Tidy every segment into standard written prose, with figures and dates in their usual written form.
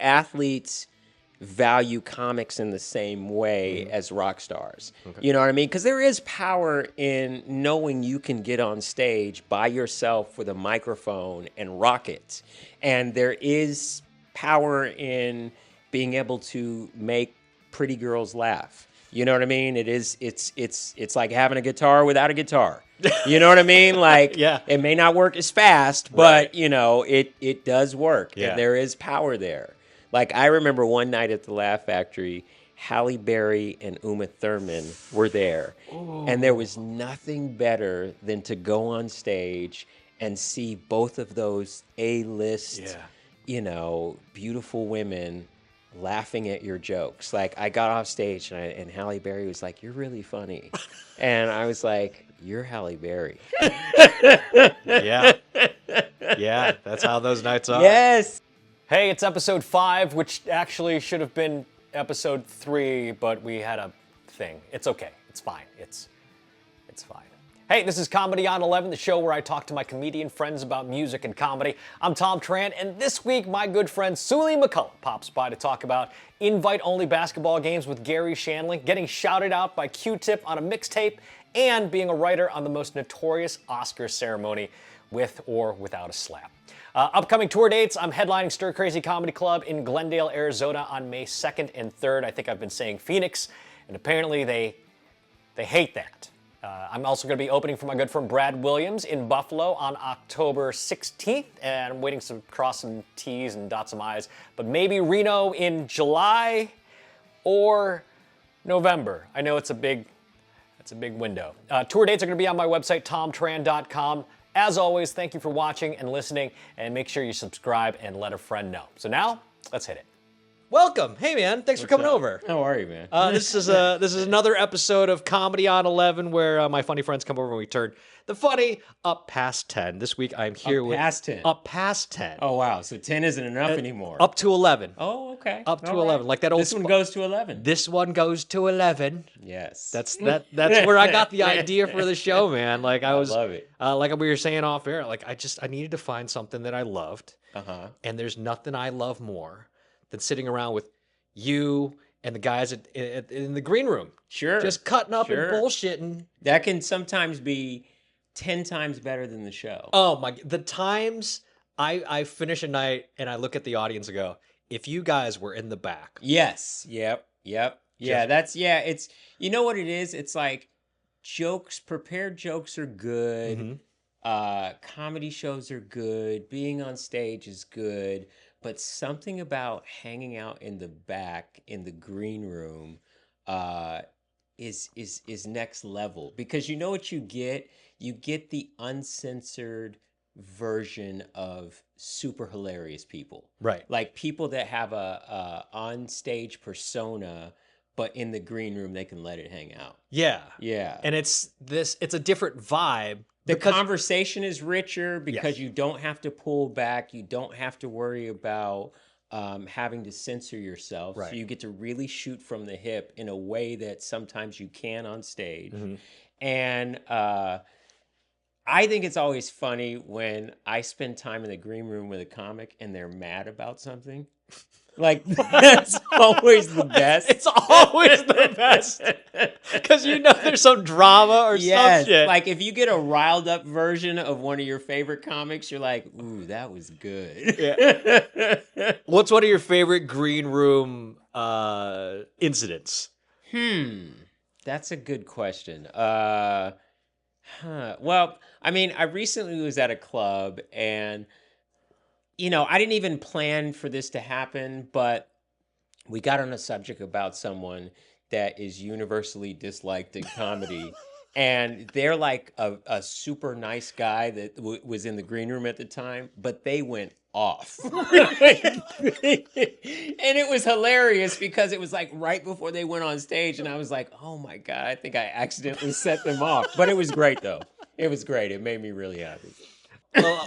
athletes value comics in the same way as rock stars. Okay. You know what I mean? Because there is power in knowing you can get on stage by yourself with a microphone and rock it. And there is power in being able to make pretty girls laugh. You know what I mean? It's like having a guitar without a guitar. You know what I mean? Like, it may not work as fast, but you know, it does work. Yeah. And there is power there. Like, I remember one night at the Laugh Factory, Halle Berry and Uma Thurman were there. Ooh. And there was nothing better than to go on stage and see both of those A-list, you know, beautiful women laughing at your jokes. Like, I got off stage and Halle Berry was like, "You're really funny." And I was like, "You're Halle Berry." Yeah, that's how those nights are. Yes. Hey, it's episode 5, which actually should have been episode 3, but we had a thing. It's okay. It's fine. It's fine. Hey, this is Comedy on 11, the show where I talk to my comedian friends about music and comedy. I'm Thom Tran, and this week my good friend Suli Mccullough pops by to talk about invite-only basketball games with Gary Shandling, getting shouted out by Q-Tip on a mixtape, and being a writer on the most notorious Oscar ceremony with or without a slap. Upcoming tour dates, I'm headlining Stir Crazy Comedy Club in Glendale, Arizona on May 2nd and 3rd. I think I've been saying Phoenix, and apparently they hate that. I'm also going to be opening for my good friend Brad Williams in Buffalo on October 16th, and I'm waiting to cross some T's and dot some I's, but maybe Reno in July or November. I know it's a big window. Tour dates are going to be on my website, tomtran.com. As always, thank you for watching and listening, and make sure you subscribe and let a friend know. So now, let's hit it. Welcome. Hey, man. Thanks for coming over. How are you, man? This is another episode of Comedy on 11 where my funny friends come over and we turn the funny up past 10. This week I'm here with... past 10? Up past 10. Oh, wow. So 10 isn't enough anymore. Up to 11. Oh, okay. Up to 11. Like that old... This one goes to 11. This one goes to 11. Yes. That's where I got the idea for the show, man. Like I love it. Like we were saying off air, like I needed to find something that I loved. Uh-huh. And there's nothing I love more than sitting around with you and the guys in the green room. Sure. Just cutting up and bullshitting. That can sometimes be 10 times better than the show. Oh my, the times I finish a night and I look at the audience and go, if you guys were in the back. Yes. Yep. Yeah, it's, you know what it is? It's like prepared jokes are good. Mm-hmm. Comedy shows are good. Being on stage is good. But something about hanging out in the back in the green room is next level, because you know what you get? You get the uncensored version of super hilarious people. Right. Like people that have a on-stage persona, but in the green room they can let it hang out. Yeah. Yeah. And it's a different vibe. The conversation is richer because you don't have to pull back. You don't have to worry about having to censor yourself. Right. So you get to really shoot from the hip in a way that sometimes you can on stage. Mm-hmm. And I think it's always funny when I spend time in the green room with a comic and they're mad about something. Like, that's always the best. It's always the best. Because you know there's some drama or some shit. Like, if you get a riled up version of one of your favorite comics, you're like, ooh, that was good. Yeah. What's one of your favorite green room incidents? That's a good question. Well, I mean, I recently was at a club and... You know, I didn't even plan for this to happen, but we got on a subject about someone that is universally disliked in comedy. And they're like a super nice guy that was in the green room at the time, but they went off. And it was hilarious because it was like right before they went on stage. And I was like, oh my God, I think I accidentally set them off. But it was great, though. It was great. It made me really happy. Well,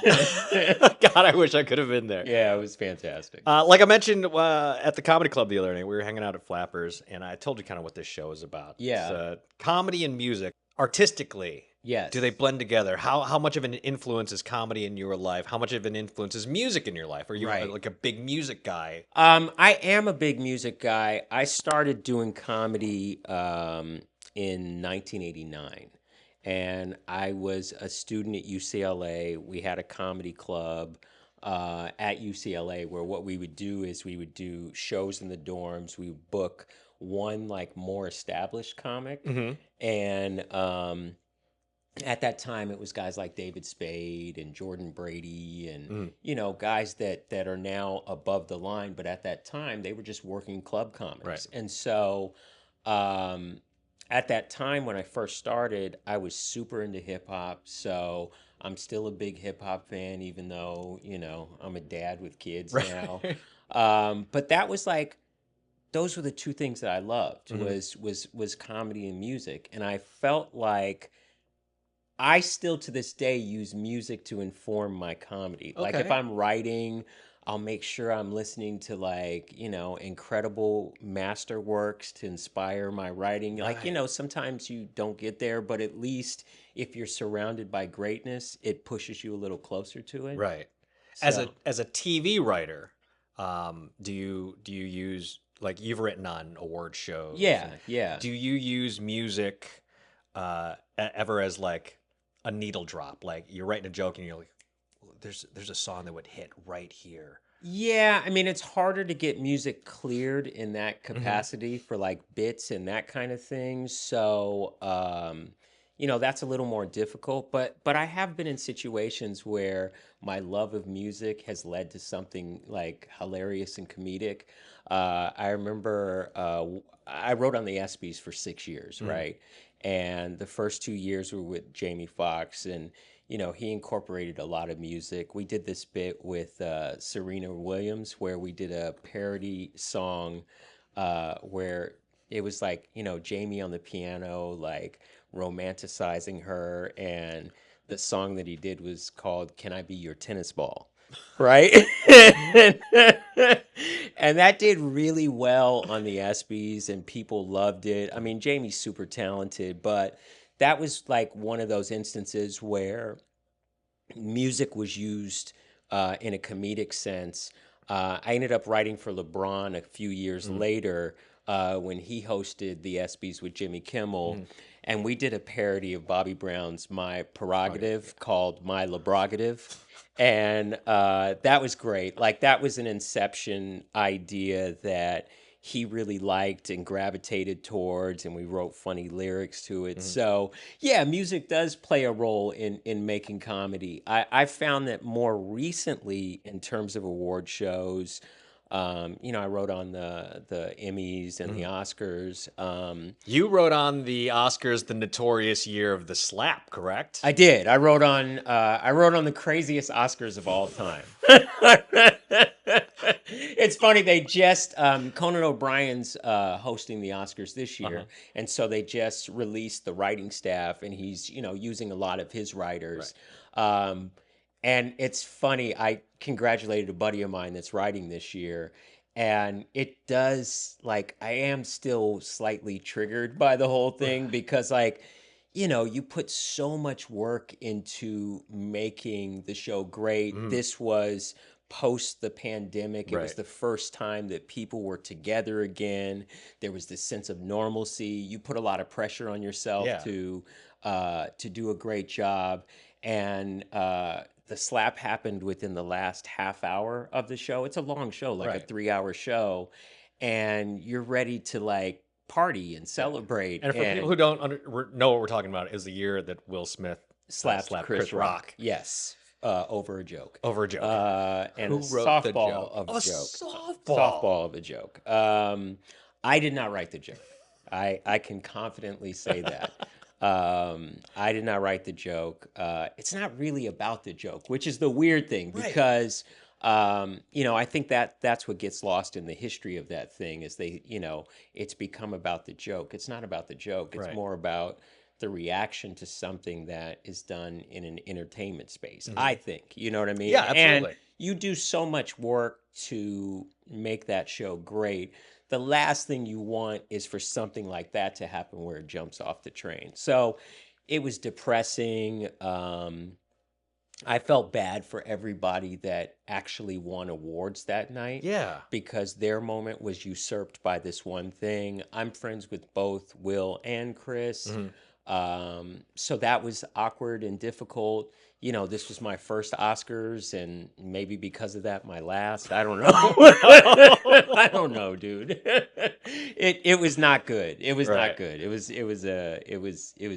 God, I wish I could have been there. Yeah, it was fantastic. Like I mentioned at the comedy club the other night, we were hanging out at Flappers, and I told you kind of what this show is about. Yeah. It's, comedy and music, artistically, Yes. Do they blend together? How much of an influence is comedy in your life? How much of an influence is music in your life? Are you Right. like a big music guy? I am a big music guy. I started doing comedy in 1989, and I was a student at UCLA. We had a comedy club at UCLA where what we would do is we would do shows in the dorms. We would book one like more established comic, and at that time it was guys like David Spade and Jordan Brady and guys that are now above the line, but at that time they were just working club comics. Right. And so at that time when I first started, I was super into hip hop. So I'm still a big hip hop fan, even though I'm a dad with kids now. But that was like, those were the two things that I loved, was comedy and music. And I felt like I still to this day use music to inform my comedy. Like if Okay. I'm writing, I'll make sure I'm listening to incredible masterworks to inspire my writing. Like, sometimes you don't get there, but at least if you're surrounded by greatness, it pushes you a little closer to it. Right. So, As a TV writer, do you use, like, you've written on award shows? yeah, yeah. Do you use music ever as like a needle drop? Like you're writing a joke and you're like, there's a song that would hit right here. Yeah, I mean, it's harder to get music cleared in that capacity for like bits and that kind of thing. So, that's a little more difficult. But I have been in situations where my love of music has led to something like hilarious and comedic. I remember I wrote on the ESPYs for 6 years, right? And the first 2 years were with Jamie Foxx, and he incorporated a lot of music. We did this bit with Serena Williams where we did a parody song where it was like, Jamie on the piano, like romanticizing her. And the song that he did was called Can I Be Your Tennis Ball? Right? And that did really well on the ESPYs and people loved it. I mean, Jamie's super talented, but that was like one of those instances where music was used in a comedic sense. I ended up writing for LeBron a few years later when he hosted the ESPYs with Jimmy Kimmel. And we did a parody of Bobby Brown's My Prerogative called My LeBrogative. And that was great. Like, that was an inception idea that he really liked and gravitated towards, and we wrote funny lyrics to it. So, yeah, music does play a role in making comedy. I found that more recently, in terms of award shows, I wrote on the Emmys and the Oscars. You wrote on the Oscars the notorious year of the slap, correct? I did. I wrote on the craziest Oscars of all time. It's funny, they just Conan O'Brien's hosting the Oscars this year, and so they just released the writing staff, and he's using a lot of his writers. Right. And it's funny, I congratulated a buddy of mine that's writing this year, and it does, like, I am still slightly triggered by the whole thing because, like, you put so much work into making the show great. This was post the pandemic. It was the first time that people were together again. There was this sense of normalcy. You put a lot of pressure on yourself to do a great job. And the slap happened within the last half hour of the show. It's a long show, like a 3-hour show. And you're ready to like party and celebrate. And for people who don't know what we're talking about, is the year that Will Smith slapped Chris Rock. Yes. Over a joke. Over a joke. And Who a wrote the softball joke? of a A joke. softball. Softball of a joke. I did not write the joke. I can confidently say that. I did not write the joke. It's not really about the joke, which is the weird thing because, I think that's what gets lost in the history of that thing is it's become about the joke. It's not about the joke. It's more about the reaction to something that is done in an entertainment space, I think. You know what I mean? Yeah, absolutely. And you do so much work to make that show great. The last thing you want is for something like that to happen where it jumps off the train. So, it was depressing. I felt bad for everybody that actually won awards that night. Yeah. Because their moment was usurped by this one thing. I'm friends with both Will and Chris. So that was awkward and difficult. You know, this was my first Oscars, and maybe because of that, my last. I don't know. I don't know, dude. It was not good. It was Right. not good. It was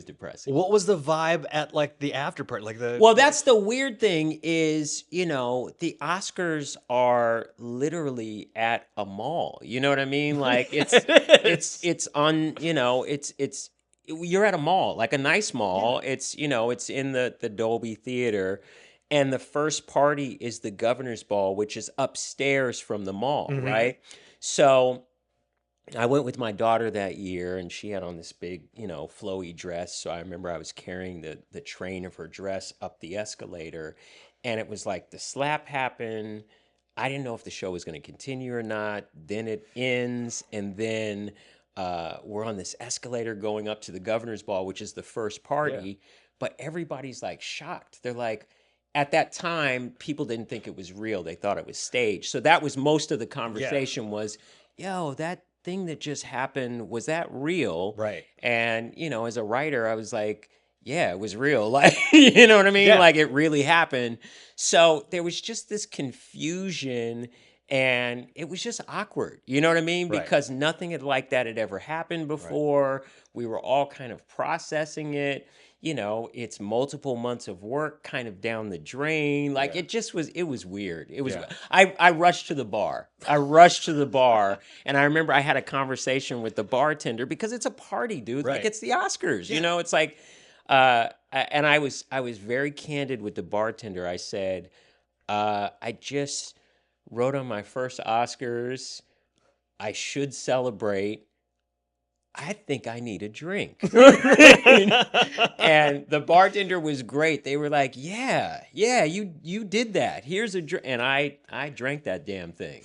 depressing. What was the vibe at like the after party? Like the Well, that's the weird thing is, you know, the Oscars are literally at a mall. You know what I mean? Like it's on, you know, it's you're at a mall, like a nice mall. It's, you know, it's in the Dolby Theater, and the first party is the Governor's Ball, which is upstairs from the mall, right? So I went with my daughter that year, and she had on this big, you know, flowy dress. So I remember I was carrying the train of her dress up the escalator, and it was like the slap happened. I didn't know if the show was going to continue or not. Then it ends, and then we're on this escalator going up to the Governor's Ball, which is the first party. But everybody's like shocked. They're like, at that time, people didn't think it was real. They thought it was staged. So that was most of the conversation was, yo, that thing that just happened, was that real? Right. And, you know, as a writer, I was like, yeah, it was real. Like, you know what I mean? Yeah. Like, it really happened. So there was just this confusion, and it was just awkward. You know what I mean? Right. Because nothing like that had ever happened before. We were all kind of processing it. You know, it's multiple months of work kind of down the drain. Like it was weird. It was, I rushed to the bar. And I remember I had a conversation with the bartender because it's a party, dude. Like it's the Oscars, you know, it's like, and I was very candid with the bartender. I said, I just wrote on my first Oscars. I should celebrate. I think I need a drink. And the bartender was great. They were like, yeah, you did that. Here's a drink. And I drank that damn thing.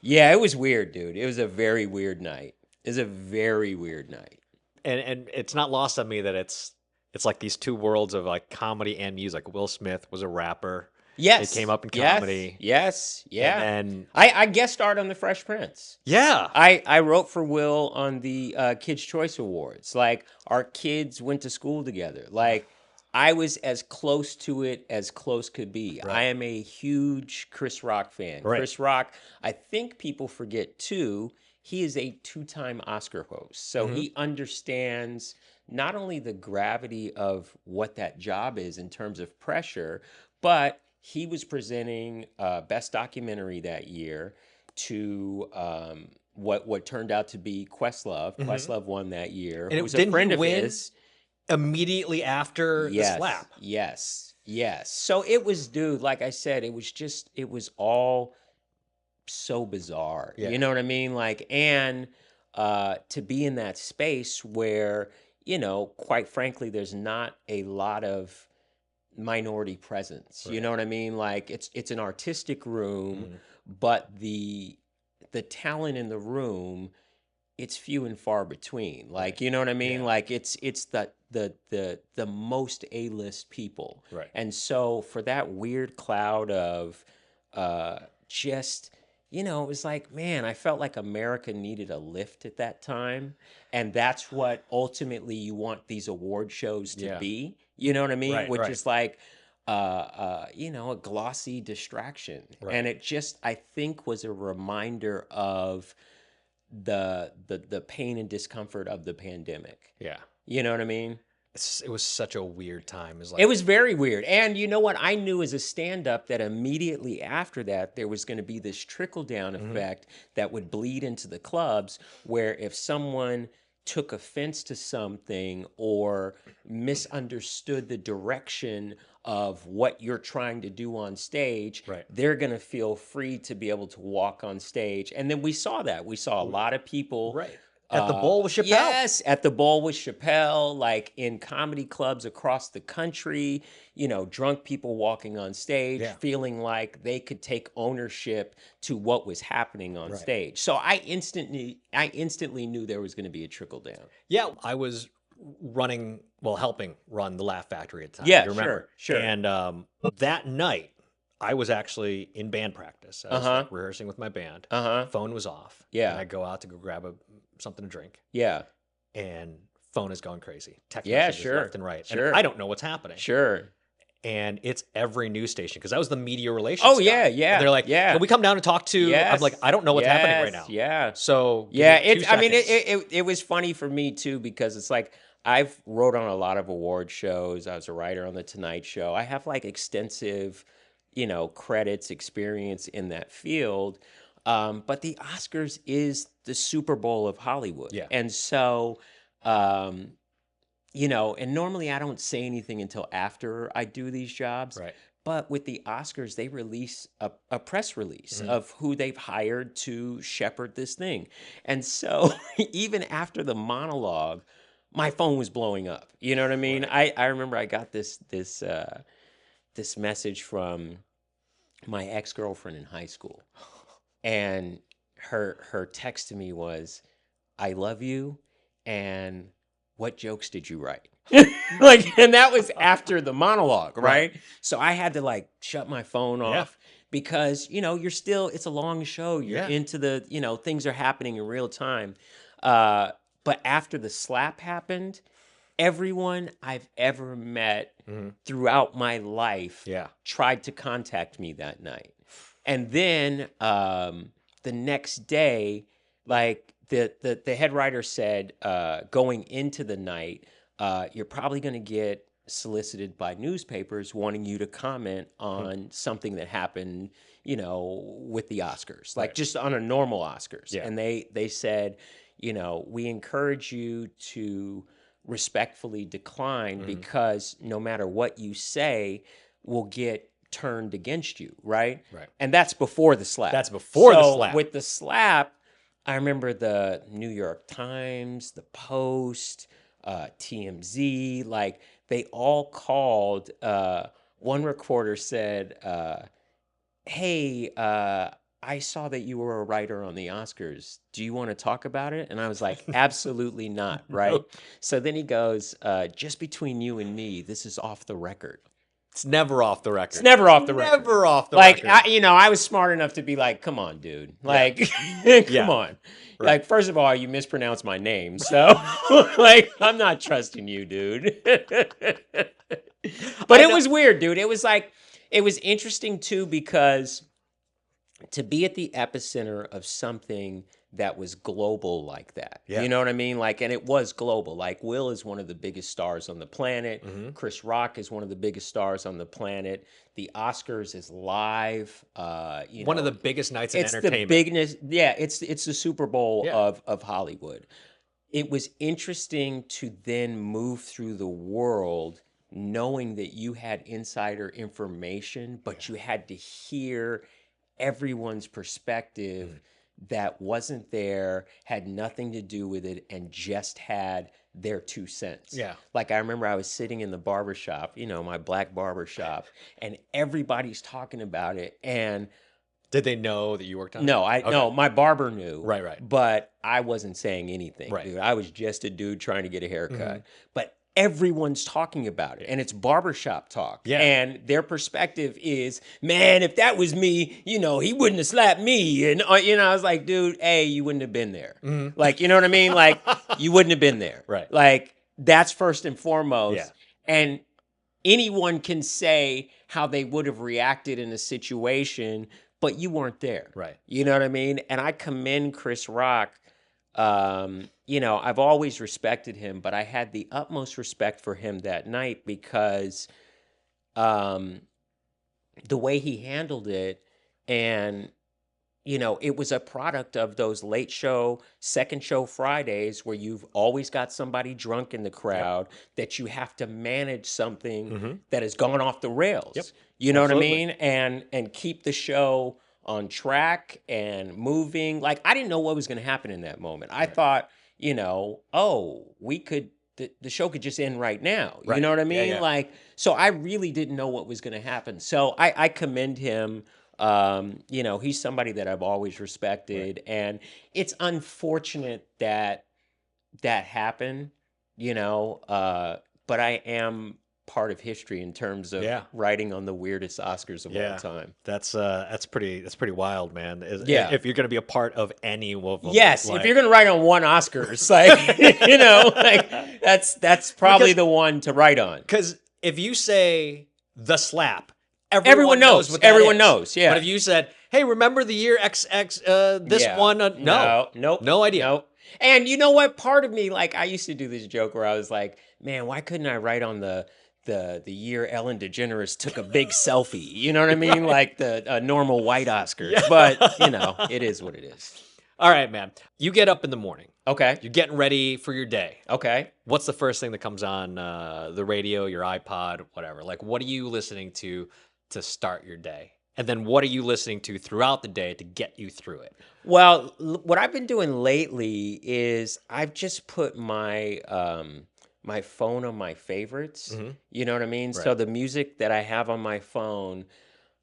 Yeah, it was weird, dude. It was a very weird night. and it's not lost on me that it's like these two worlds of like comedy and music. Will Smith was a rapper. Yes. He came up in comedy. Yes. Yeah. And I guest starred on The Fresh Prince. yeah. I wrote for Will on the Kids' Choice Awards. Like, our kids went to school together. Like, I was as close to it as close could be. I am a huge Chris Rock fan. Right. Chris Rock, I think people forget too, he is a 2-time Oscar host. So he understands not only the gravity of what that job is in terms of pressure, but he was presenting Best Documentary that year to what turned out to be Questlove. Questlove won that year. And Who's didn't a friend he of win his. immediately after the slap? Yes. So it was, dude, like I said, it was all so bizarre. Yeah. You know what I mean? Like, and to be in that space where, you know, quite frankly, there's not a lot of minority presence. You know what I mean? Like, it's an artistic room, but the talent in the room, it's few and far between. Like, you know what I mean? Like, it's the most A-list people. Right. And so for that weird cloud of just, you know, it was like, man, I felt like America needed a lift at that time. And that's what ultimately you want these award shows to be. You know what I mean? Right, Which right. is like, you know, a glossy distraction. Right. And it just, I think, was a reminder of the pain and discomfort of the pandemic. Yeah. You know what I mean? It was such a weird time. Like, It was very weird. And you know what? I knew as a stand-up that immediately after that, there was going to be this trickle-down effect that would bleed into the clubs, where if someone took offense to something or misunderstood the direction of what you're trying to do on stage, they're going to feel free to be able to walk on stage. And then we saw that. We saw a lot of people... At the Bowl with Chappelle. Yes, at the Bowl with Chappelle, like in comedy clubs across the country, you know, drunk people walking on stage, feeling like they could take ownership to what was happening on stage. So I instantly knew there was going to be a trickle down. Yeah, I was helping run the Laugh Factory at the time. Yeah, you remember? sure. And that night, I was actually in band practice. I was like, rehearsing with my band. Phone was off. Yeah. And I go out to go grab something to drink. Yeah. And phone is going crazy. Text Yeah, messages sure. left and right. Sure. And I don't know what's happening. Sure. And it's every news station because I was the media relations guy. Yeah. And they're like, yeah. Can we come down and talk to? Yes. I'm like, I don't know what's happening right now. Yeah. So yeah, give me 2 I mean, seconds. it was funny for me too because it's like I've wrote on a lot of award shows. I was a writer on the Tonight Show. I have like extensive, credits, experience in that field. But the Oscars is the Super Bowl of Hollywood. Yeah. And so, and normally I don't say anything until after I do these jobs. Right. But with the Oscars, they release a press release of who they've hired to shepherd this thing. And so even after the monologue, my phone was blowing up. You know what I mean? Right. I remember I got this message from my ex-girlfriend in high school. And her text to me was, "I love you, and what jokes did you write?" And that was after the monologue, right? So I had to shut my phone off because, it's a long show. You're into the, things are happening in real time. But after the slap happened, everyone I've ever met throughout my life tried to contact me that night. And then the next day, the head writer said, going into the night, you're probably going to get solicited by newspapers wanting you to comment on something that happened, with the Oscars, just on a normal Oscars. Yeah. And they said, we encourage you to respectfully decline because no matter what you say will get turned against you, right? Right. And that's before the slap. That's before the slap. With the slap, I remember the New York Times, the Post, TMZ, they all called. One reporter said, "Hey, I saw that you were a writer on the Oscars. Do you want to talk about it?" And I was like, absolutely not, right? Nope. So then he goes, "Just between you and me, this is off the record." It's never off the record. It's never off the record. Never off the record. I was smart enough to be like, "Come on, dude. Come on." Right. First of all, you mispronounced my name. So, I'm not trusting you, dude. But it was weird, dude. It was it was interesting, too, because to be at the epicenter of something that was global like that. Yeah. You know what I mean? And it was global. Will is one of the biggest stars on the planet. Chris Rock is one of the biggest stars on the planet. The Oscars is live. One of the biggest nights in entertainment. The biggest, it's the Super Bowl of Hollywood. It was interesting to then move through the world knowing that you had insider information, but you had to hear everyone's perspective that wasn't there, had nothing to do with it, and just had their 2 cents. Yeah. I remember I was sitting in the barbershop, my black barbershop, and everybody's talking about it. And did they know that you worked on it? No, my barber knew. Right. But I wasn't saying anything, right. Dude. I was just a dude trying to get a haircut. But everyone's talking about it, and it's barbershop talk. Yeah. And their perspective is, man, if that was me, he wouldn't have slapped me. And, I was like, dude, you wouldn't have been there. You know what I mean? You wouldn't have been there. Right. That's first and foremost. Yeah. And anyone can say how they would have reacted in a situation, but you weren't there. Right. You know what I mean? And I commend Chris Rock. I've always respected him, but I had the utmost respect for him that night because the way he handled it, and it was a product of those late show, second show Fridays where you've always got somebody drunk in the crowd that you have to manage something that has gone off the rails. Yep. You know Absolutely. what I mean? And keep the show on track and moving. I didn't know what was going to happen in that moment. I thought, we could, the show could just end right now. You know what I mean? Yeah. So I really didn't know what was going to happen. So I commend him. He's somebody that I've always respected. And it's unfortunate that happened. but I am part of history in terms of writing on the weirdest Oscars of all time. That's pretty wild, man. Yeah. If you're going to be a part of any of them. Yes, if you're going to write on one Oscars, like, that's probably the one to write on. Because if you say The Slap, everyone knows what that everyone is. Knows, yeah. But if you said, hey, remember the year XX, this one? No idea. Nope. And you know what? Part of me, like, I used to do this joke where I was like, man, why couldn't I write on the year Ellen DeGeneres took a big selfie? You know what I mean? Like the normal white Oscars. Yeah. But, it is what it is. All right, man. You get up in the morning. Okay. You're getting ready for your day. Okay. What's the first thing that comes on the radio, your iPod, whatever? Like, what are you listening to start your day? And then what are you listening to throughout the day to get you through it? Well, what I've been doing lately is I've just put my my phone on my favorites. Mm-hmm. You know what I mean? Right. So the music that I have on my phone,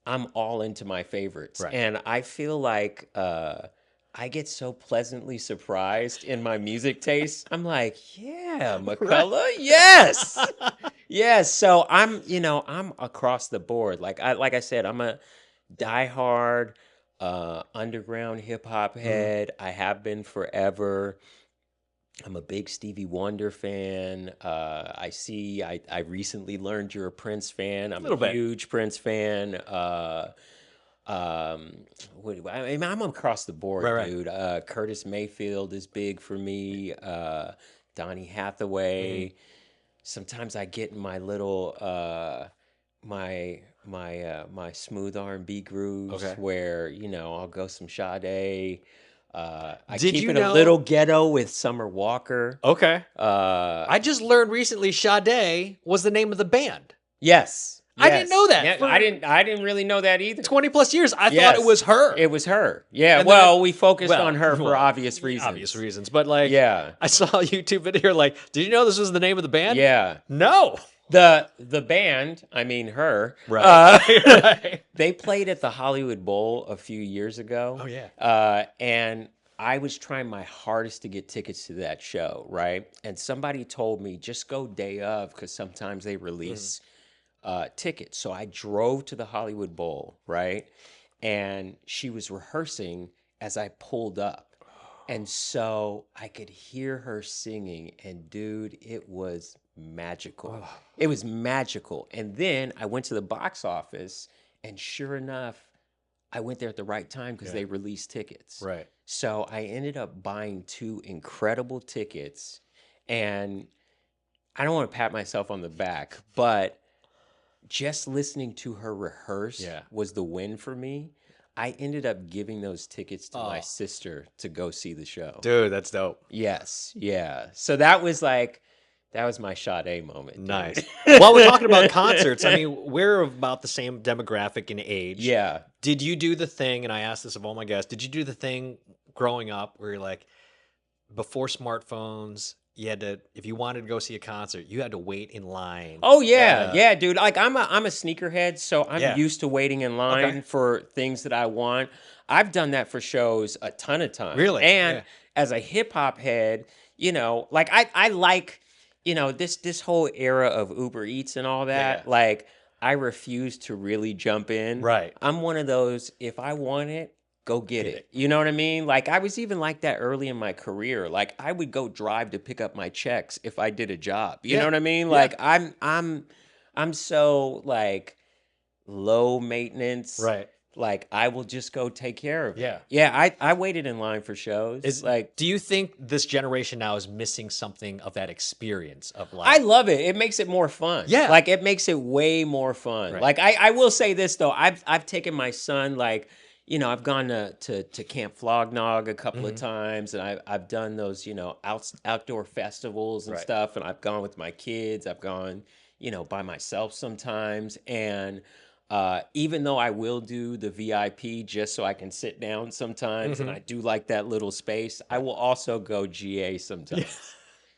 I'm all into my favorites. Right. And I feel like I get so pleasantly surprised in my music taste. I'm like, yeah, McCullough, right. Yes. Yes. So I'm across the board. Like I said, I'm a diehard underground hip hop head. I have been forever. I'm a big Stevie Wonder fan. I recently learned you're a Prince fan. I'm a huge Prince fan. I'm across the board, right. Dude. Curtis Mayfield is big for me. Donny Hathaway. Mm-hmm. Sometimes I get in my little my smooth R&B grooves, where I'll go some Sade. I keep it a little ghetto with Summer Walker. Okay. I just learned recently Sade was the name of the band. Yes. I didn't know that. Yeah, I didn't really know that either. 20 plus years. I thought it was her. It was her. Yeah. We focused on her for obvious reasons. Obvious reasons. But I saw a YouTube video like, did you know this was the name of the band? Yeah. No. The band, I mean her. Right. Right. They played at the Hollywood Bowl a few years ago. Oh yeah. And I was trying my hardest to get tickets to that show, right? And somebody told me just go day of, because sometimes they release tickets. So I drove to the Hollywood Bowl, right? And she was rehearsing as I pulled up. And so I could hear her singing, and dude, it was magical. Oh. It was magical. And then I went to the box office, and sure enough, I went there at the right time because they released tickets. Right. So I ended up buying 2 incredible tickets, and I don't want to pat myself on the back, but just listening to her rehearse was the win for me. I ended up giving those tickets to my sister to go see the show. Dude, that's dope. Yes, yeah. So that was my Sade moment. Dude. Nice. While we're talking about concerts, I mean, we're about the same demographic and age. Yeah. Did you do the thing, and I asked this of all my guests, did you do the thing growing up where you're like, before smartphones, you had to, if you wanted to go see a concert, you had to wait in line. Oh yeah, yeah, dude. Like I'm a sneakerhead, so I'm used to waiting in line for things that I want. I've done that for shows a ton of times. Really? And as a hip hop head, like I like, this whole era of Uber Eats and all that. Yeah. Like I refuse to really jump in. Right. I'm one of those, if I want it, go get it. You know what I mean? Like I was even like that early in my career. Like I would go drive to pick up my checks if I did a job. You know what I mean? Like I'm so like low maintenance. Right. Like I will just go take care of it. Yeah. Yeah, I waited in line for shows. Do you think this generation now is missing something of that experience of like? I love it. It makes it more fun. Yeah. Like it makes it way more fun. Right. Like I will say this though. I've taken my son like, I've gone to Camp Flognog a couple of times, and I've done those, outdoor festivals and stuff, and I've gone with my kids. I've gone, by myself sometimes, and even though I will do the VIP just so I can sit down sometimes, and I do like that little space, I will also go GA sometimes. Yes.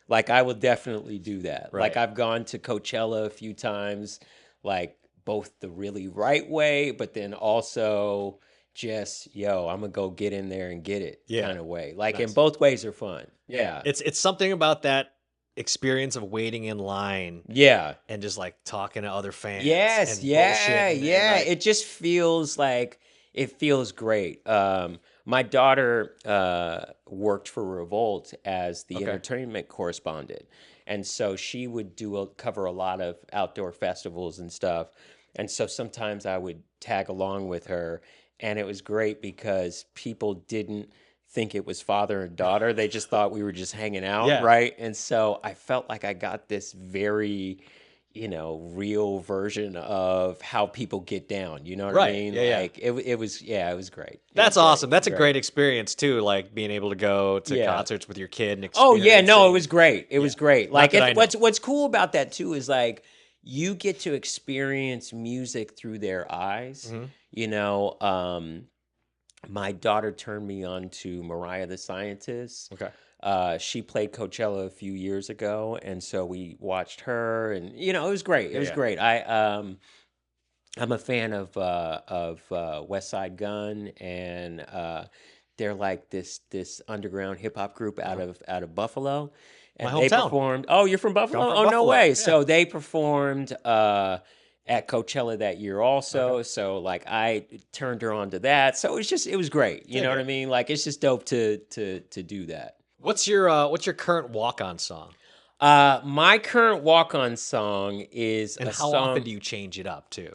Like I will definitely do that. Right. Like I've gone to Coachella a few times, like both the really right way, but then also just, I'm gonna go get in there and get it kind of way. Like, and both ways are fun. Yeah. It's something about that experience of waiting in line Yeah. and just like talking to other fans. Yes, and yeah, bullshitting and, yeah. like, It just feels like it feels great. My daughter worked for Revolt as the Okay. entertainment correspondent, and so she would cover a lot of outdoor festivals and stuff. And so sometimes I would tag along with her, and it was great because people didn't think it was father and daughter. They just thought we were just hanging out, Yeah. right? And so I felt like I got this very real version of how people get down. You know what I Right. mean? Yeah, Like it was, yeah, it was great. It That's was great. awesome. That's a Great. great experience too, like being able to go to Yeah. concerts with your kid and Oh yeah, no, it was experiencing- great. It was great. Like that I know. what's cool about that too is like you get to experience music through their eyes. Mm-hmm. You know, my daughter turned me on to Mariah the Scientist. Okay. She played Coachella a few years ago, and so we watched her, and it was great. It was Yeah. great. I'm a fan of West Side Gun, and they're like this underground hip hop group out of Buffalo, and My they hometown. performed. Oh, you're from Buffalo? I'm from Oh, no Buffalo, way! yeah. So they performed at Coachella that year also. So like I turned her on to that. So it was great. You know what I mean? Like it's just dope to do that. What's your current walk-on song? My current walk-on song is And a how song. often do you change it up too?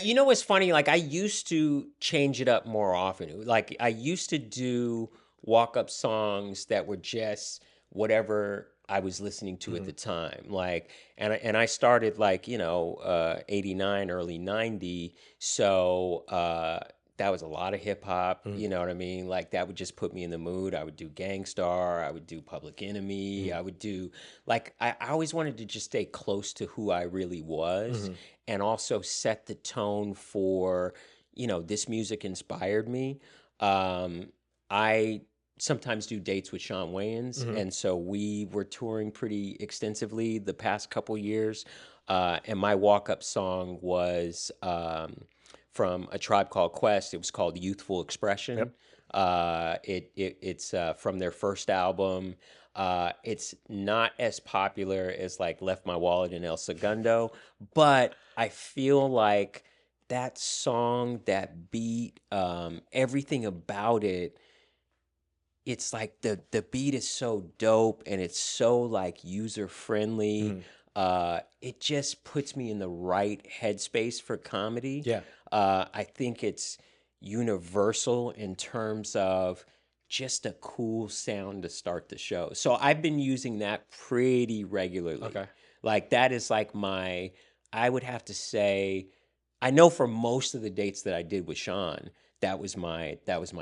You know what's funny? Like I used to change it up more often. Like I used to do walk-up songs that were just whatever I was listening to at the time. Like, and I started like 89, early 90. So that was a lot of hip hop. You know what I mean? Like that would just put me in the mood. I would do Gangstar. I would do Public Enemy. I would do like I always wanted to just stay close to who I really was, and also set the tone for this music inspired me. I sometimes do dates with Sean Wayans, and so we were touring pretty extensively the past couple years. And my walk-up song was from A Tribe Called Quest. It was called Youthful Expression. It's from their first album. It's not as popular as like Left My Wallet in El Segundo, but I feel like that song, that beat, everything about it, it's like the beat is so dope and it's so like user friendly. It just puts me in the right headspace for comedy. Yeah. I think it's universal in terms of just a cool sound to start the show. So I've been using that pretty regularly. Okay. Like that is like I would have to say, I know for most of the dates that I did with Sean, that was my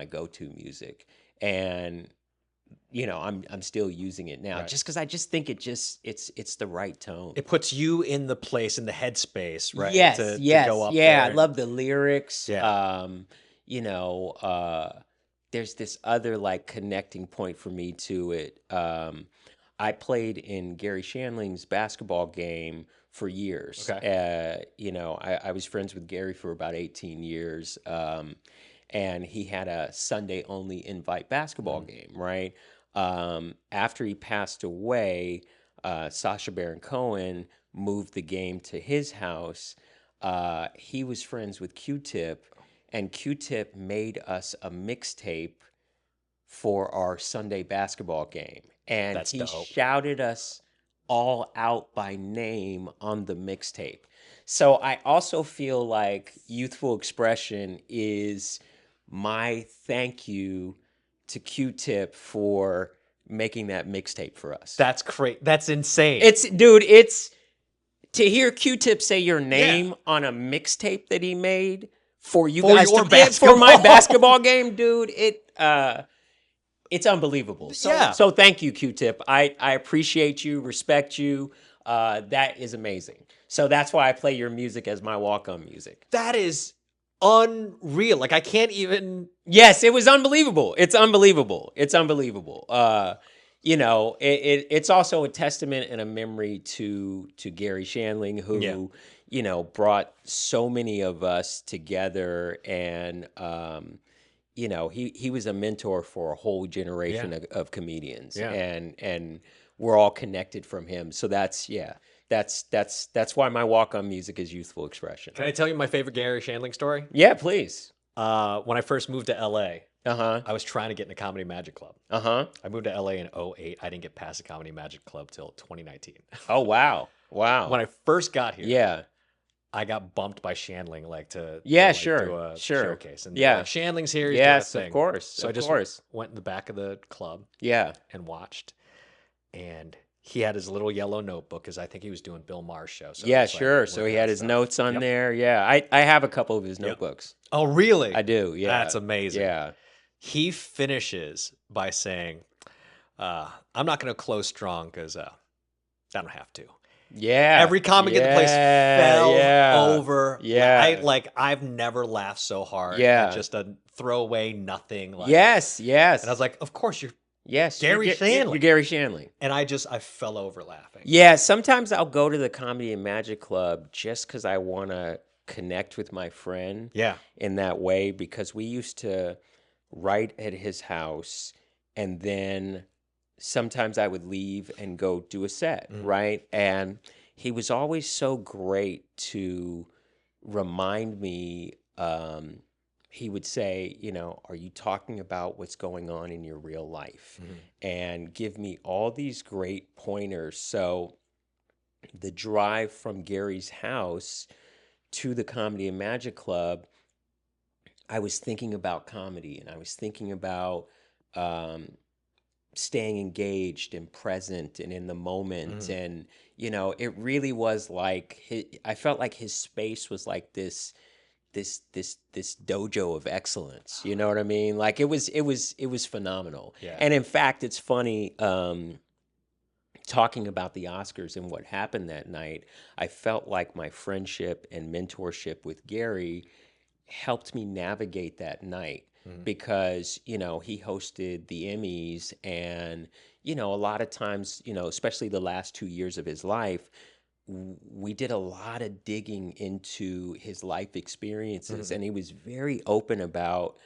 go-to music. And I'm still using it now just because I just think it's the right tone. It puts you in the place, in the headspace, right? Yes, to yes, go up yeah. there. I love the lyrics. Yeah. There's this other like connecting point for me to it. I played in Gary Shandling's basketball game for years. Okay. I was friends with Gary for about 18 years. And he had a Sunday only invite basketball game, right? After he passed away, Sacha Baron Cohen moved the game to his house. He was friends with Q-Tip, and Q-Tip made us a mixtape for our Sunday basketball game. And That's he dope. shouted us all out by name on the mixtape. So I also feel like Youthful Expression is my thank you to Q-Tip for making that mixtape for us. That's great. That's insane. It's to hear Q-Tip say your name on a mixtape that he made for you For guys your to get for my basketball. basketball game, dude. It's unbelievable. So thank you, Q-Tip. I appreciate you, respect you. That is amazing. So that's why I play your music as my walk-on music. That is unreal. Like I can't even. Yes, it was unbelievable. It's unbelievable. It's unbelievable. It's also a testament and a memory to Gary Shandling, who brought so many of us together, and he was a mentor for a whole generation of comedians, and we're all connected from him. So that's why my walk on music is youthful expression. Can I tell you my favorite Gary Shandling story? Yeah, please. When I first moved to LA, Uh-huh. I was trying to get in a Comedy Magic Club. Uh-huh. I moved to LA in 2008. I didn't get past the Comedy Magic Club till 2019. Oh, wow. Wow. When I first got here, Yeah. I got bumped by Shandling to Sure. do a Sure. showcase. And Yeah. like, Shandling's here. He's Yes, doing a of thing. course. So I of just course. went in the back of the club Yeah. and watched. And he had his little yellow notebook because I think he was doing Bill Maher's show. So Yeah, it's like sure. So he working had on his stuff. notes on Yep. there. Yeah. I have a couple of his notebooks. Oh, really? I do. Yeah. That's amazing. Yeah. He finishes by saying, I'm not going to close strong because I don't have to. Yeah. Every comic in the place fell over. Yeah. I've never laughed so hard Yeah. at just a throwaway nothing. Like, Yes. And I was like, of course you're. Yes. Gary Shandling. You're Gary Shandling. And I fell over laughing. Yeah. Sometimes I'll go to the Comedy and Magic Club just because I want to connect with my friend. Yeah. In that way, because we used to write at his house, and then sometimes I would leave and go do a set, right? And he was always so great to remind me. He would say, are you talking about what's going on in your real life? And give me all these great pointers. So the drive from Gary's house to the Comedy and Magic Club, I was thinking about comedy, and I was thinking about staying engaged and present and in the moment. And, it really was like, I felt like his space was like this dojo of excellence. You know what I mean? Like it was phenomenal. Yeah. And in fact, it's funny, talking about the Oscars and what happened that night, I felt like my friendship and mentorship with Gary helped me navigate that night because, he hosted the Emmys, and, a lot of times, especially the last 2 years of his life, we did a lot of digging into his life experiences, and he was very open about,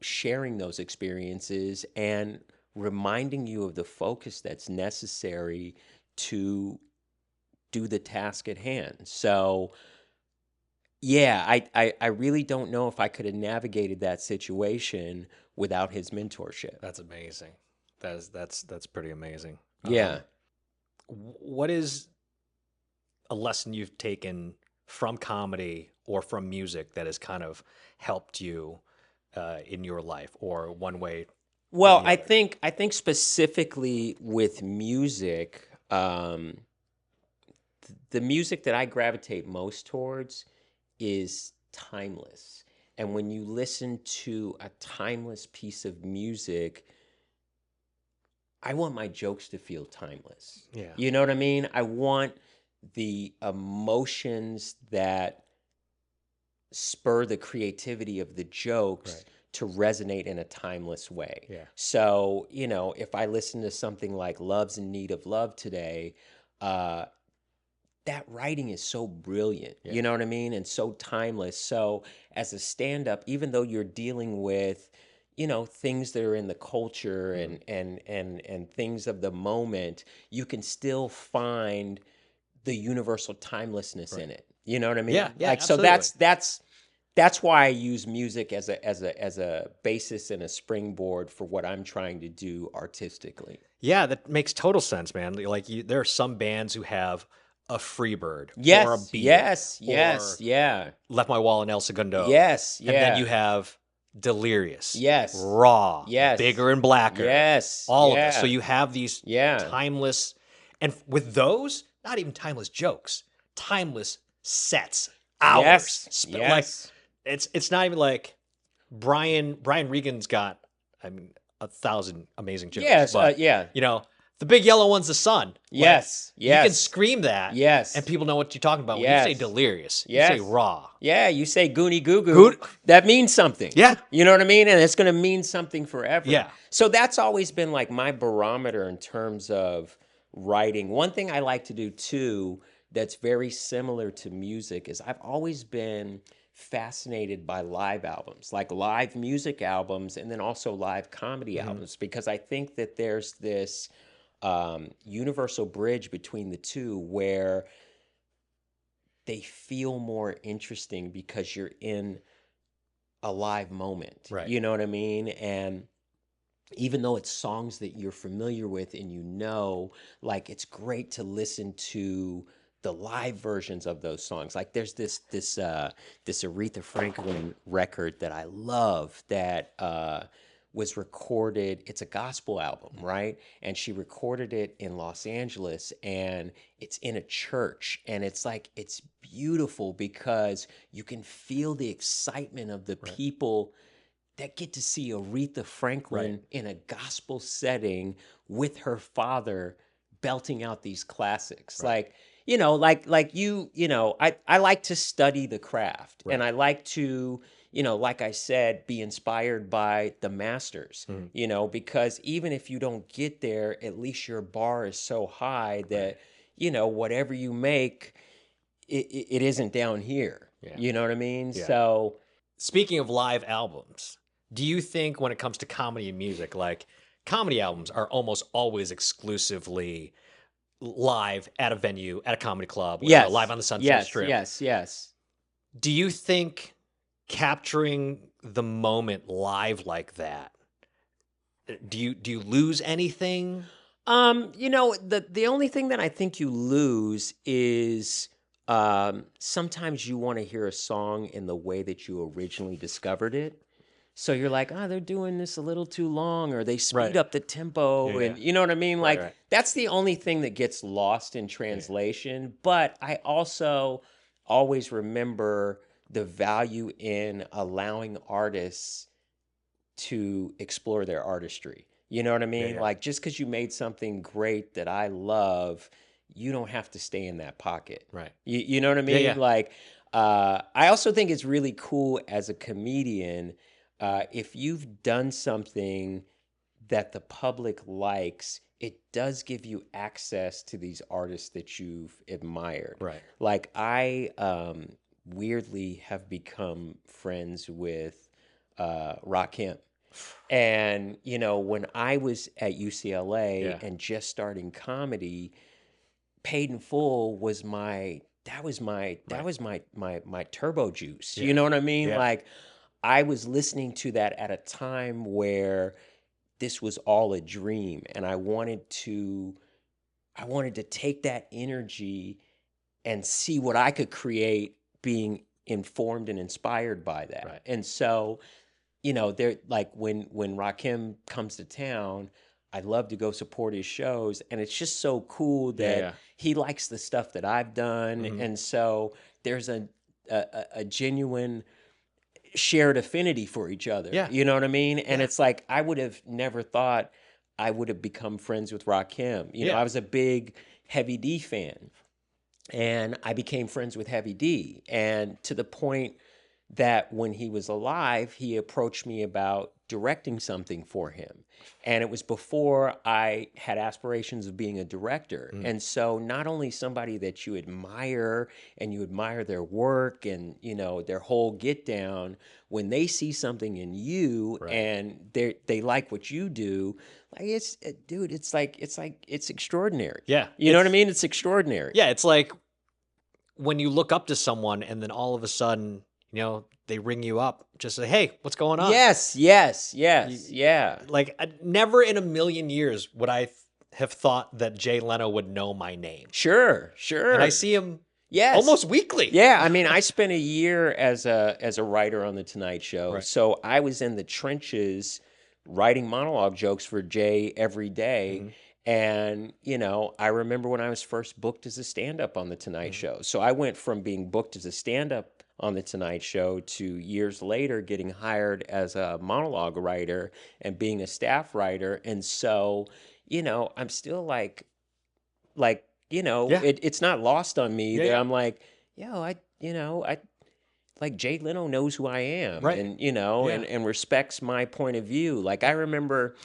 sharing those experiences and reminding you of the focus that's necessary to do the task at hand. So, yeah, I really don't know if I could have navigated that situation without his mentorship. That's amazing. That's pretty amazing. Yeah. What is a lesson you've taken from comedy or from music that has kind of helped you in your life, or one way? Well, I think specifically with music, the music that I gravitate most towards is timeless. And when you listen to a timeless piece of music, I want my jokes to feel timeless. Yeah. You know what I mean? I want the emotions that spur the creativity of the jokes to resonate in a timeless way. Yeah. So, if I listen to something like Love's in Need of Love today, that writing is so brilliant, you know what I mean? And so timeless. So as a stand-up, even though you're dealing with, things that are in the culture and things of the moment, you can still find the universal timelessness in it. You know what I mean? Yeah, Like, so that's why I use music as a basis and a springboard for what I'm trying to do artistically. Yeah, that makes total sense, man. Like there are some bands who have a Freebird Yes, or a Beat yes, or yeah. Left My Wall in El Segundo. Yes, yeah. And then you have Delirious. Yes. Raw. Yes. Bigger and Blacker. Yes. All yeah. of this. So you have these Yeah. timeless, and with those, not even timeless jokes, timeless sets, hours. Yes. Yes. Like it's not even like Brian Regan's got, 1,000 amazing jokes. Yes, but, yeah. the big yellow one's the sun. Like, Yes. Yes. You can scream that. Yes. And people know what you're talking about. When Yes. you say delirious, Yes. you say raw. Yeah, you say Goonie Goo Goo. That means something. Yeah. You know what I mean? And it's going to mean something forever. Yeah. So that's always been like my barometer in terms of writing. One thing I like to do too that's very similar to music is I've always been fascinated by live albums, like live music albums and then also live comedy albums, because I think that there's this universal bridge between the two where they feel more interesting because you're in a live moment. Right. You know what I mean? And even though it's songs that you're familiar with and like it's great to listen to the live versions of those songs. Like there's this Aretha Franklin record that I love that was recorded. It's a gospel album, right? And she recorded it in Los Angeles, and it's in a church, and it's beautiful because you can feel the excitement of the people that get to see Aretha Franklin in a gospel setting with her father belting out these classics. Like, I like to study the craft, and I like to, like I said, be inspired by the masters, because even if you don't get there, at least your bar is so high that, whatever you make, it isn't down here. Yeah. You know what I mean? Yeah. So speaking of live albums, do you think when it comes to comedy and music, like comedy albums are almost always exclusively live at a venue, at a comedy club, yes, live on the Sunset Strip? Yes. Do you think capturing the moment live like that, do you lose anything? The only thing that I think you lose is sometimes you want to hear a song in the way that you originally discovered it. So you're like, they're doing this a little too long, or they speed up the tempo, and you know what I mean? Like, that's the only thing that gets lost in translation. But I also always remember the value in allowing artists to explore their artistry. You know what I mean? Like, just because you made something great that I love, you don't have to stay in that pocket. Right. You know what I mean? Yeah. Like, I also think it's really cool as a comedian, if you've done something that the public likes, it does give you access to these artists that you've admired. Right. Like, I weirdly have become friends with Rakim. And, when I was at UCLA and just starting comedy, Paid in Full was my turbo juice. You know what I mean? Yeah. Like, I was listening to that at a time where this was all a dream, and I wanted to take that energy and see what I could create, being informed and inspired by that. Right. And so, they're like, when Rakim comes to town, I love to go support his shows, and it's just so cool that he likes the stuff that I've done, and so there's a genuine shared affinity for each other. Yeah. You know what I mean? And it's like, I would have never thought I would have become friends with Rakim. I was a big Heavy D fan, and I became friends with Heavy D, and to the point that when he was alive, he approached me about directing something for him. And it was before I had aspirations of being a director. And so not only somebody that you admire and you admire their work and, their whole get down, when they see something in you and they like what you do, like, it's extraordinary. Yeah. You know what I mean? It's extraordinary. Yeah. It's like when you look up to someone and then all of a sudden, they ring you up, just say, "Hey, what's going on?" Yes. Yeah. Like, never in a million years would I have thought that Jay Leno would know my name. Sure. And I see him almost weekly. Yeah, I mean, I spent a year as a writer on The Tonight Show. So I was in the trenches writing monologue jokes for Jay every day. And, I remember when I was first booked as a stand-up on The Tonight Show. So I went from being booked as a stand-up on The Tonight Show to years later getting hired as a monologue writer and being a staff writer. And so, I'm still it's not lost on me that I'm like, I like, Jay Leno knows who I am, and, and respects my point of view. Like, I remember,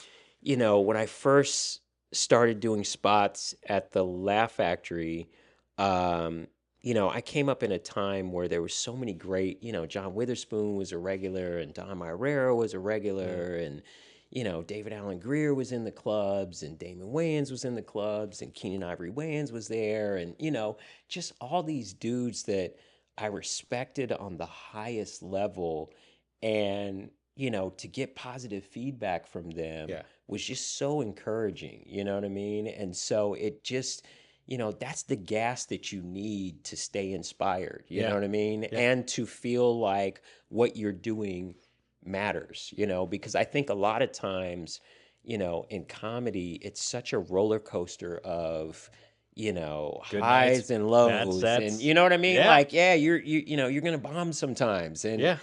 when I first started doing spots at the Laugh Factory, I came up in a time where there were so many great, John Witherspoon was a regular, and Don Irera was a regular, and, David Allen Greer was in the clubs, and Damon Wayans was in the clubs, and Keenan Ivory Wayans was there, and just all these dudes that I respected on the highest level, and to get positive feedback from them was just so encouraging. You know what I mean? And so it just, that's the gas that you need to stay inspired. You know what I mean? Yeah. And to feel like what you're doing matters, because I think a lot of times, in comedy, it's such a roller coaster of, Good highs nights, and lows, that's and you know what I mean? yeah. Like, you're gonna bomb sometimes, and Yeah.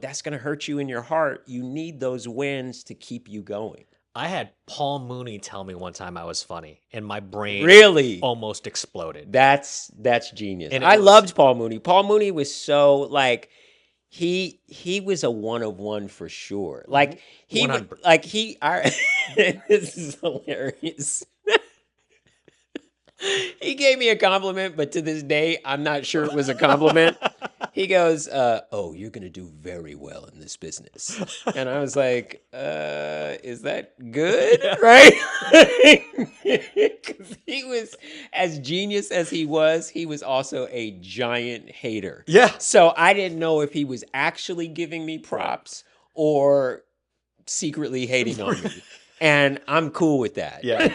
that's gonna hurt you in your heart. You need those wins to keep you going. I had Paul Mooney tell me one time I was funny, and my brain Really? almost exploded. That's genius. And I loved Paul Mooney. Paul Mooney was so like he was a one of one for sure. Like he would, 100%. like he I this is hilarious. He gave me a compliment, but to this day, I'm not sure it was a compliment. He goes, "Oh, you're gonna do very well in this business," and I was like, "Is that good?" Right? 'Cause he was as genius as he was also a giant hater. Yeah. So I didn't know if he was actually giving me props or secretly hating on me. And I'm cool with that. Yeah.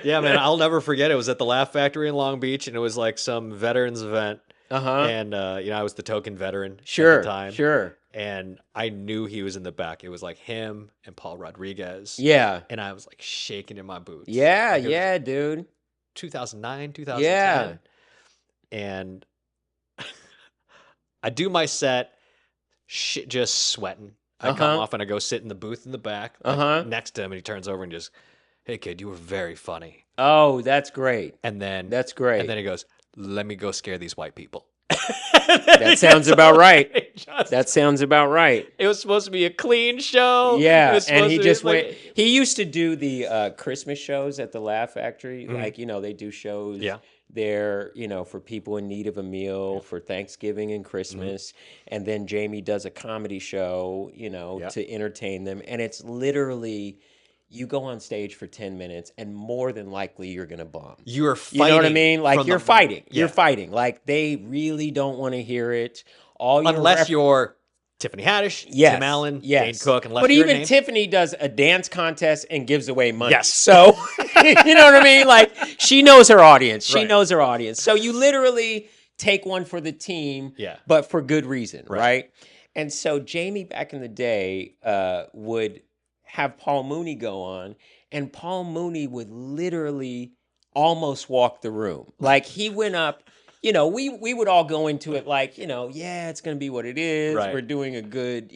Yeah, man. I'll never forget. It was at the Laugh Factory in Long Beach, and it was like some veterans event. And I was the token veteran at the time. Sure. And I knew he was in the back. It was like him and Paul Rodriguez. Yeah. And I was like shaking in my boots. Yeah, Like, it was yeah, dude. 2009, 2010. Yeah. And I do my set, just sweating. I come off and I go sit in the booth in the back next to him, and he turns over and just, "Hey, kid, you were very funny." Oh, that's great. And then That's great. And then he goes, "Let me go scare these white people." That sounds about right. That sounds about right. It was supposed to be a clean show. It Yeah, was and supposed he to be just like- went. He used to do the Christmas shows at the Laugh Factory. Like, they do shows there, for people in need of a meal for Thanksgiving and Christmas. And then Jamie does a comedy show, to entertain them. And it's literally, you go on stage for 10 minutes and more than likely you're going to bomb. You're fighting. You know what I mean? Like, you're fighting. Yeah. You're fighting. Like, they really don't want to hear it. Unless you're Tiffany Haddish, Tim Allen, Dane Cook, unless but you're even named. Tiffany does a dance contest and gives away money. Yes. So, you know what I mean? Like, she knows her audience. She Right. knows her audience. So you literally take one for the team, but for good reason, right? And so Jamie back in the day would have Paul Mooney go on, and Paul Mooney would literally almost walk the room. Like, he went up. We would all go into it like, it's going to be what it is. Right. We're doing a good,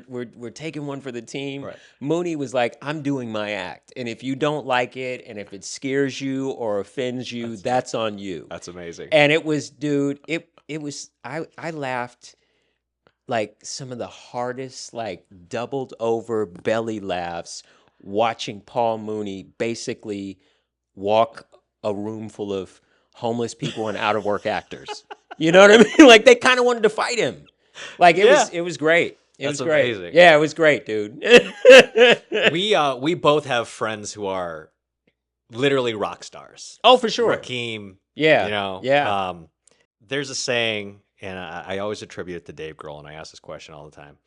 we're taking one for the team. Right. Mooney was like, I'm doing my act. And if you don't like it, and if it scares you or offends you, that's on you. That's amazing. And it was, dude, it was, I laughed like some of the hardest, like doubled over belly laughs watching Paul Mooney basically walk a room full of homeless people and out of work actors. You know what I mean? Like, they kind of wanted to fight him. Like, it was great. That's was great. amazing. Yeah, it was great, dude. We both have friends who are literally rock stars. Oh, for sure. Rakeem. Yeah. There's a saying, and I always attribute it to Dave Grohl, and I ask this question all the time.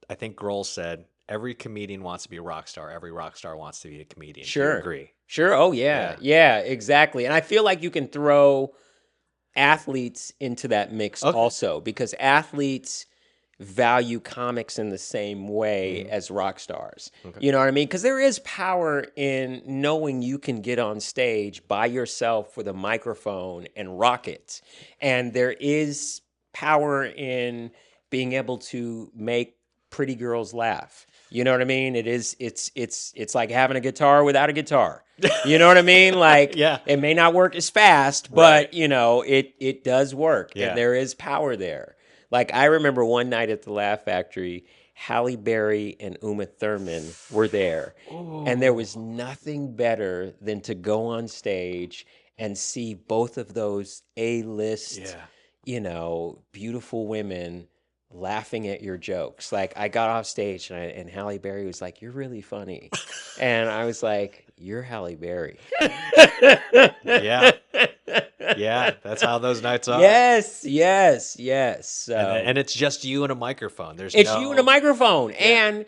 I think Grohl said, every comedian wants to be a rock star. Every rock star wants to be a comedian. Sure. Do you agree? Sure. Oh, yeah. Yeah, exactly. And I feel like you can throw athletes into that mix also, because athletes value comics in the same way as rock stars. You know what I mean? Because there is power in knowing you can get on stage by yourself with a microphone and rock it. And there is power in being able to make pretty girls laugh. You know what I mean? It's like having a guitar without a guitar. You know what I mean? Like, it may not work as fast, but it does work. Yeah. And there is power there. Like, I remember one night at the Laugh Factory, Halle Berry and Uma Thurman were there. Ooh. And there was nothing better than to go on stage and see both of those A-list, beautiful women laughing at your jokes. Like I got off stage and Halle Berry was like, "You're really funny," and I was like, "You're Halle Berry." Yeah. Yeah, that's how those nights are. Yes, yes, yes. So And it's just you and a microphone. it's you and a microphone, and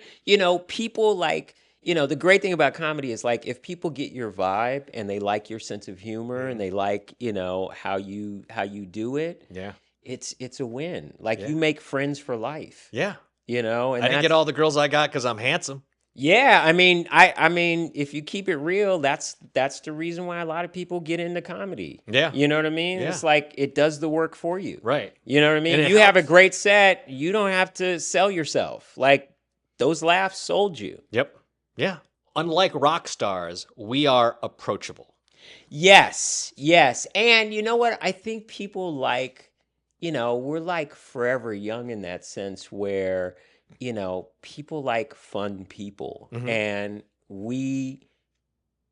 people like. The great thing about comedy is like if people get your vibe and they like your sense of humor and they like, how you do it, Yeah. it's a win. Like Yeah. you make friends for life. Yeah. And I didn't get all the girls I got because I'm handsome. Yeah, I mean, if you keep it real, that's the reason why a lot of people get into comedy. Yeah. You know what I mean? Yeah. It's like it does the work for you. Right. You know what I mean? And You it have a helps. great set, you don't have to sell yourself. Like those laughs sold you. Yep. Yeah. Unlike rock stars, we are approachable. Yes, yes. And you know what? I think people like, we're like forever young in that sense where, people like fun people. Mhm. And we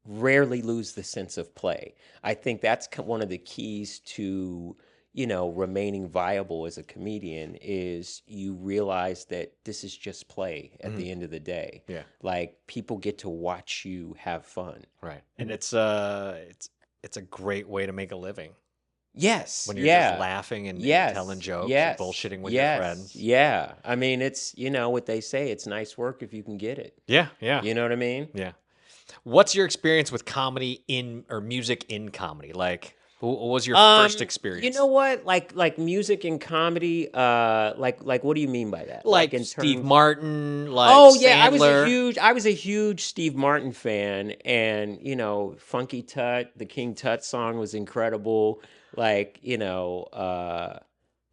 rarely lose the sense of play. I think that's one of the keys to, remaining viable as a comedian is you realize that this is just play at the end of the day. Yeah. Like people get to watch you have fun. Right. And it's a great way to make a living Yes. when you're just laughing and telling jokes and bullshitting with your friends. Yeah. I mean, it's, what they say, it's nice work if you can get it. Yeah. Yeah. You know what I mean? Yeah. What's your experience with comedy or music in comedy? Like, what was your first experience? You know what? Like music and comedy, like what do you mean by that? Like in Steve terms- Martin, like Oh yeah, Sandler. I was a huge Steve Martin fan, and Funky Tut, the King Tut song was incredible. Like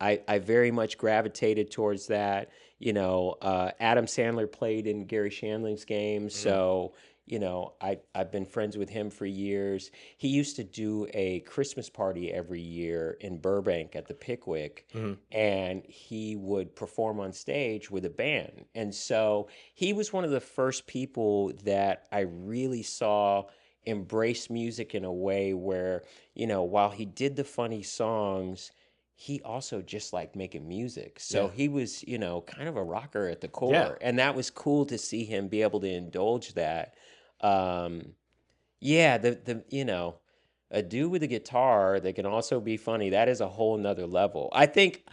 I very much gravitated towards that. Adam Sandler played in Gary Shandling's game, so I've been friends with him for years. He used to do a Christmas party every year in Burbank at the Pickwick, and he would perform on stage with a band. And so he was one of the first people that I really saw embrace music in a way where, while he did the funny songs, he also just liked making music. So he was, kind of a rocker at the core. Yeah. And that was cool to see him be able to indulge that. A dude with a guitar that can also be funny, that is a whole nother level. I think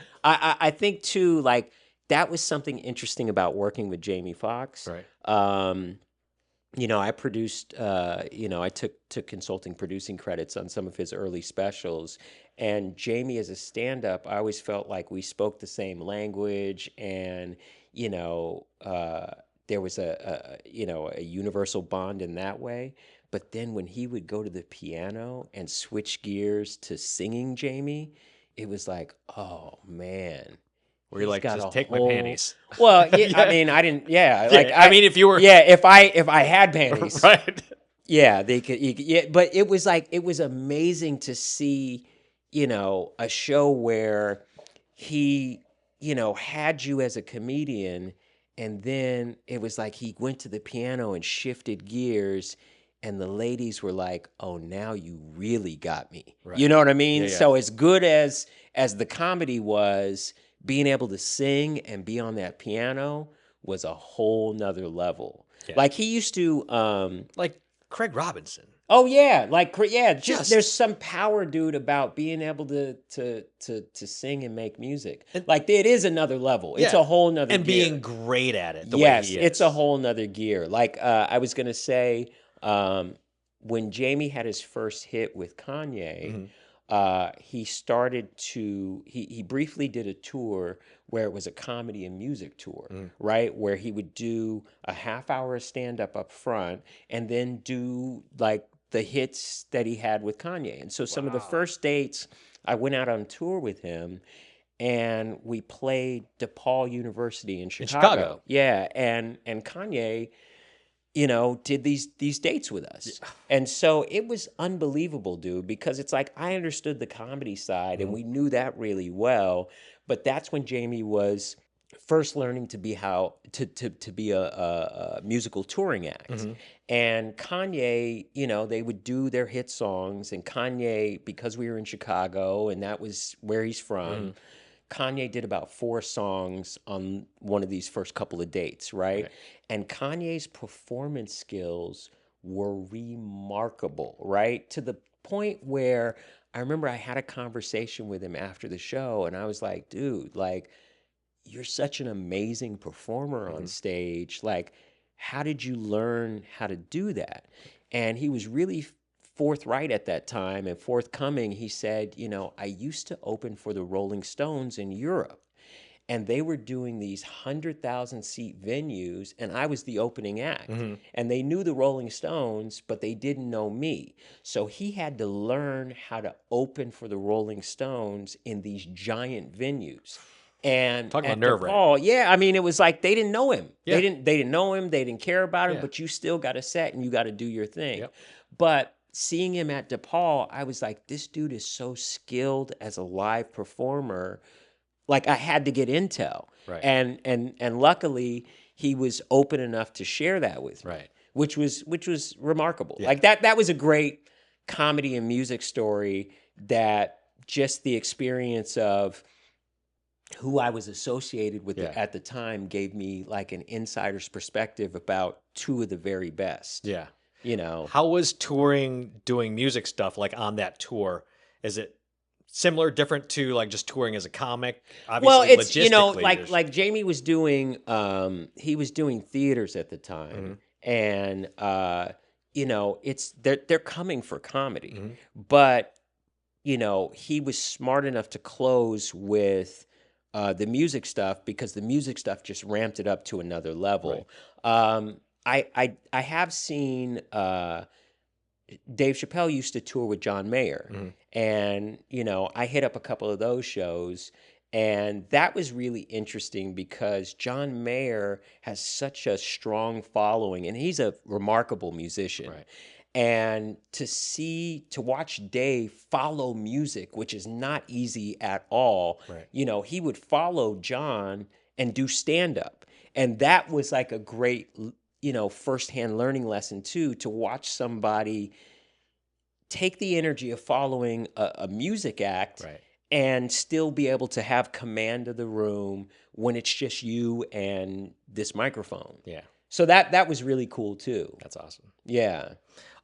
too, like that was something interesting about working with Jamie Foxx. Right. I produced, I took consulting producing credits on some of his early specials. And Jamie, as a stand-up, I always felt like we spoke the same language, and there was a universal bond in that way. But then when he would go to the piano and switch gears to singing Jamie, it was like, oh man. Where you're like, got just a take my whole- panties. Well, yeah, I mean, I didn't. Yeah, like I mean, if you were, yeah, if I had panties, right. yeah, they could. Yeah, but it was amazing to see, a show where he, had you as a comedian, and then it was like he went to the piano and shifted gears, and the ladies were like, "Oh, now you really got me." Right. You know what I mean? Yeah, yeah. So as good as the comedy was, being able to sing and be on that piano was a whole nother level. Yeah. Like he used to, Like Craig Robinson. oh yeah, just Just- there's some power, dude, about being able to sing and make music. Like it is another level. It's Yeah. a whole nother And gear. being great at it. The Yes, way he is. it's a whole nother gear. Like I was gonna say, when Jamie had his first hit with Kanye, he started to he briefly did a tour where it was a comedy and music tour, right? Where he would do a half hour of stand up front and then do like the hits that he had with Kanye. And so some of the first dates I went out on tour with him, and we played DePaul University in Chicago. Yeah, and Kanye, did these dates with us. And so it was unbelievable, dude, because it's like I understood the comedy side and we knew that really well, but that's when Jamie was first learning to be to be a musical touring act. And Kanye, they would do their hit songs, and Kanye, because we were in Chicago and that was where he's from, Kanye did about 4 songs on one of these first couple of dates, right? And Kanye's performance skills were remarkable, right? To the point where I remember I had a conversation with him after the show, and I was like, dude, like, you're such an amazing performer on stage. Like, how did you learn how to do that? And he was really forthright at that time and forthcoming. He said, you know, I used to open for the Rolling Stones in Europe, and they were doing these 100,000 seat venues, and I was the opening act. And they knew the Rolling Stones, but they didn't know me. So he had to learn how to open for the Rolling Stones in these giant venues. And Talk about at nerve-wracking. DePaul, yeah, I mean, it was like they didn't know him. Yeah. They didn't know him. They didn't care about him. Yeah. But you still got a set and you got to do your thing. Yep. But seeing him at DePaul, I was like, this dude is so skilled as a live performer. Like, I had to get intel. Right. And luckily he was open enough to share that with me. Right. Which was remarkable. Yeah. Like that was a great comedy and music story, that just the experience of who I was associated with at the time gave me like an insider's perspective about 2 of the very best. Yeah. You know. How was touring, doing music stuff like on that tour? Is it similar, different to like just touring as a comic? Obviously, Well, it's, you know, logistically, like Jamie was doing, he was doing theaters at the time, and you know, they're coming for comedy, but you know, he was smart enough to close with the music stuff, because the music stuff just ramped it up to another level. I have seen Dave Chappelle used to tour with John Mayer, and you know, I hit up a couple of those shows, and that was really interesting because John Mayer has such a strong following, and he's a remarkable musician. Right. And to watch Dave follow music, which is not easy at all. Right. You know, he would follow John and do stand up. And that was like a great, you know, firsthand learning lesson too, to watch somebody take the energy of following a music act and still be able to have command of the room when it's just you and this microphone. Yeah. So that was really cool too. That's awesome. Yeah.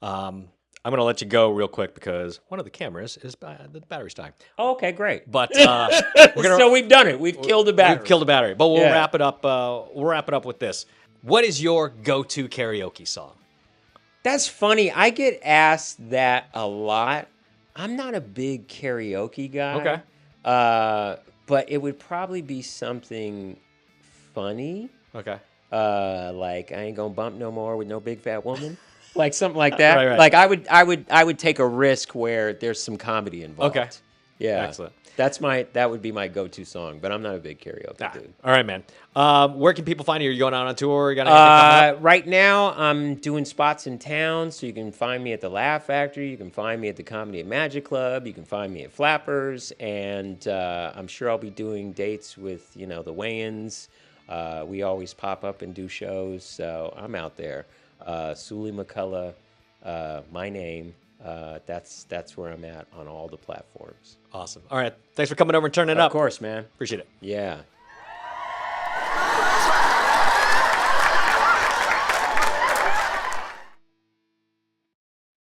I'm going to let you go real quick because one of the cameras is the battery's dying. Oh, okay, great. But we're gonna, so we've done it. We've killed the battery. We've killed the battery. But we'll wrap it up. We'll wrap it up with this. What is your go-to karaoke song? That's funny. I get asked that a lot. I'm not a big karaoke guy. Okay. But it would probably be something funny. Okay. Like I ain't gonna bump no more with no big fat woman. Like something like that. Right. Like I would take a risk where there's some comedy involved. Okay. Yeah. Excellent. That would be my go-to song, but I'm not a big karaoke dude. All right, man. Where can people find you? Are you going out on tour? You got anything coming up? Right now, I'm doing spots in town, so you can find me at the Laugh Factory. You can find me at the Comedy and Magic Club. You can find me at Flappers, and I'm sure I'll be doing dates with the Wayans. We always pop up and do shows, so I'm out there. Suli Mccullough, my name. That's where I'm at on all the platforms. Awesome. All right. Thanks for coming over and turning it up. Of course, man. Appreciate it. Yeah.